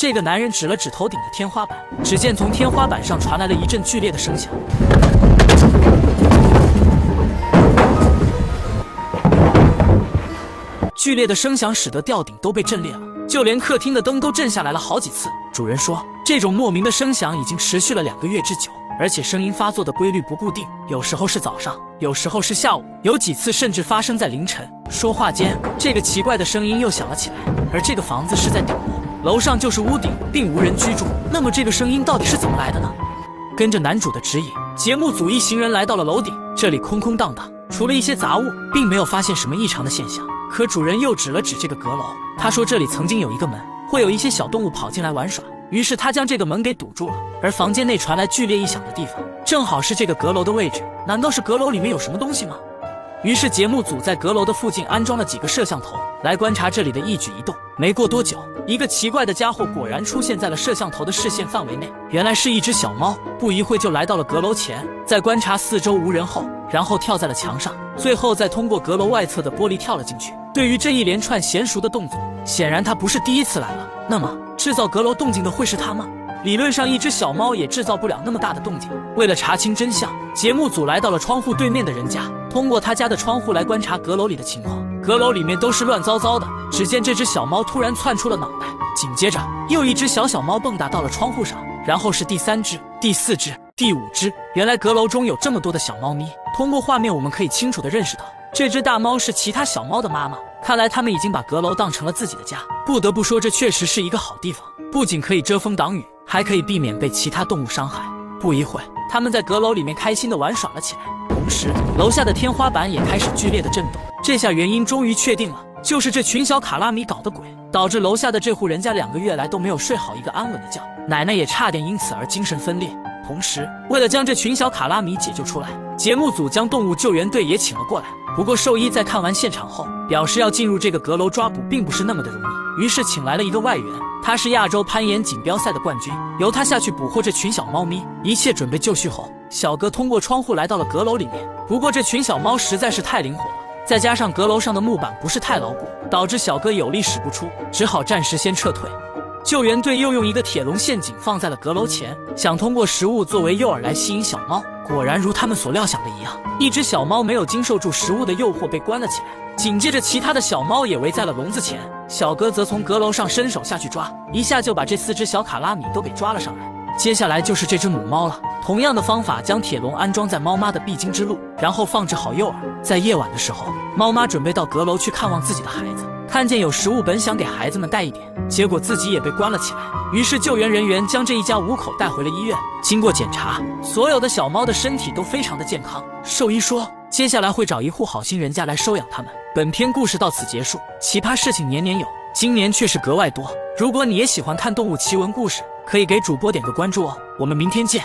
这个男人指了指头顶的天花板，只见从天花板上传来了一阵剧烈的声响。剧烈的声响使得吊顶都被震裂了，就连客厅的灯都震下来了好几次。主人说，这种莫名的声响已经持续了2个月之久，而且声音发作的规律不固定，有时候是早上，有时候是下午，有几次甚至发生在凌晨。说话间，这个奇怪的声音又响了起来，而这个房子是在顶楼，楼上就是屋顶，并无人居住。那么这个声音到底是怎么来的呢？跟着男主的指引，节目组一行人来到了楼顶，这里空空荡荡，除了一些杂物，并没有发现什么异常的现象。可主人又指了指这个阁楼，他说这里曾经有一个门，会有一些小动物跑进来玩耍，于是他将这个门给堵住了。而房间内传来剧烈异响的地方，正好是这个阁楼的位置。难道是阁楼里面有什么东西吗？于是节目组在阁楼的附近安装了几个摄像头，来观察这里的一举一动。没过多久，一个奇怪的家伙果然出现在了摄像头的视线范围内，原来是一只小猫。不一会就来到了阁楼前，在观察四周无人后，然后跳在了墙上，最后再通过阁楼外侧的玻璃跳了进去。对于这一连串娴熟的动作，显然他不是第一次来了。那么制造阁楼动静的会是他吗？理论上一只小猫也制造不了那么大的动静。为了查清真相，节目组来到了窗户对面的人家，通过他家的窗户来观察阁楼里的情况。阁楼里面都是乱糟糟的，只见这只小猫突然窜出了脑袋，紧接着又一只小猫蹦跶到了窗户上，然后是第3只、第4只、第5只。原来阁楼中有这么多的小猫咪，通过画面我们可以清楚地认识到，这只大猫是其他小猫的妈妈。看来他们已经把阁楼当成了自己的家。不得不说，这确实是一个好地方，不仅可以遮风挡雨，还可以避免被其他动物伤害。不一会，他们在阁楼里面开心地玩耍了起来，同时楼下的天花板也开始剧烈的震动。这下原因终于确定了，就是这群小卡拉米搞的鬼，导致楼下的这户人家2个月来都没有睡好一个安稳的觉，奶奶也差点因此而精神分裂。同时，为了将这群小卡拉米解救出来，节目组将动物救援队也请了过来。不过兽医在看完现场后表示，要进入这个阁楼抓捕并不是那么的容易，于是请来了一个外援，他是亚洲攀岩锦标赛的冠军，由他下去捕获这群小猫咪。一切准备就绪后，小哥通过窗户来到了阁楼里面。不过这群小猫实在是太灵活了，再加上阁楼上的木板不是太牢固，导致小哥有力使不出，只好暂时先撤退。救援队又用一个铁笼陷阱放在了阁楼前，想通过食物作为诱饵来吸引小猫。果然如他们所料想的一样，一只小猫没有经受住食物的诱惑被关了起来，紧接着其他的小猫也围在了笼子前。小哥则从阁楼上伸手下去抓，一下就把这4只小卡拉米都给抓了上来。接下来就是这只母猫了，同样的方法将铁笼安装在猫妈的必经之路，然后放置好诱饵。在夜晚的时候，猫妈准备到阁楼去看望自己的孩子，看见有食物，本想给孩子们带一点，结果自己也被关了起来。于是救援人员将这一家5口带回了医院。经过检查，所有的小猫的身体都非常的健康。兽医说，接下来会找一户好心人家来收养它们。本篇故事到此结束。奇葩事情年年有，今年却是格外多。如果你也喜欢看动物奇闻故事，可以给主播点个关注哦。我们明天见。